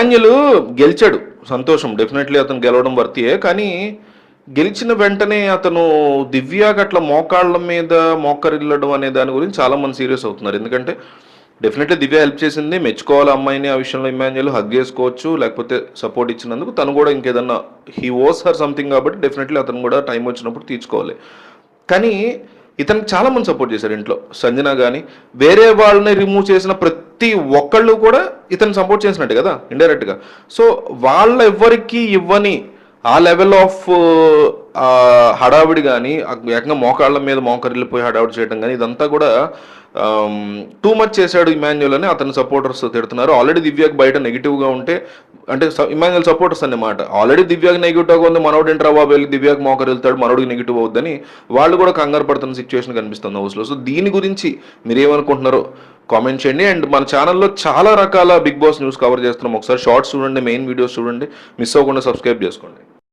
Emmanuel గెలిచాడు, సంతోషం, definitely అతను గెలవడం వర్తియే. కానీ గెలిచిన వెంటనే అతను దివ్యాకి అట్లా మోకాళ్ళ మీద మోకరిల్లడం అనే దాని గురించి చాలా మంది సీరియస్ అవుతున్నారు. ఎందుకంటే డెఫినెట్లీ దివ్య హెల్ప్ చేసింది, మెచ్చుకోవాలి అమ్మాయిని. ఆ విషయంలో ఇమాన్యుల్ హగ్ చేసుకోవచ్చు, లేకపోతే సపోర్ట్ ఇచ్చినందుకు తను కూడా ఇంకేదన్నా హీ ఓస్ హర్ సంథింగ్ కాబట్టి డెఫినెట్లీ అతను కూడా టైం వచ్చినప్పుడు తీర్చుకోవాలి. కానీ ఇతనికి చాలా మంది సపోర్ట్ చేశారు ఇంట్లో. సంజన కానీ వేరే వాళ్ళని రిమూవ్ చేసిన ప్రతి ఒక్కళ్ళు కూడా ఇతను సపోర్ట్ చేసినట్టు కదా ఇండైరెక్ట్గా. సో వాళ్ళ ఎవ్వరికి ఇవ్వని ఆ లెవెల్ ఆఫ్ హడావిడి కానీ, ఏకంగా మోకాళ్ళ మీద మోకరిల్లిపోయి హడావిడి చేయడం కానీ, ఇదంతా కూడా టూ మచ్ చేశాడు ఇమాన్యుల్ అని అతని సపోర్టర్స్ తిడుతున్నారు. ఆల్రెడీ దివ్యాకి బయట నెగిటివ్గా ఉంటే, అంటే ఇమాన్యుల్ సపోర్టర్స్ అన్నమాట, ఆల్రెడీ దివ్యాకి నెగిటివ్గా ఉంది, మనోడు ఏంట్రా బాబు వెళ్ళి దివ్యాకి మోకరు వెళ్తాడు, మనోడికి నెగిటివ్ అవుద్దని వాళ్ళు కూడా కంగారు పడుతున్న సిచ్యువేషన్ కనిపిస్తుంది హౌస్లో. సో దీని గురించి మీరు ఏమనుకుంటున్నారో కామెంట్ చేయండి. అండ్ మన ఛానల్లో చాలా రకాల బిగ్ బాస్ న్యూస్ కవర్ చేస్తున్నాం. ఒకసారి షార్ట్స్ చూడండి, మెయిన్ వీడియోస్ చూడండి, మిస్ అవ్వకుండా సబ్స్క్రైబ్ చేసుకోండి.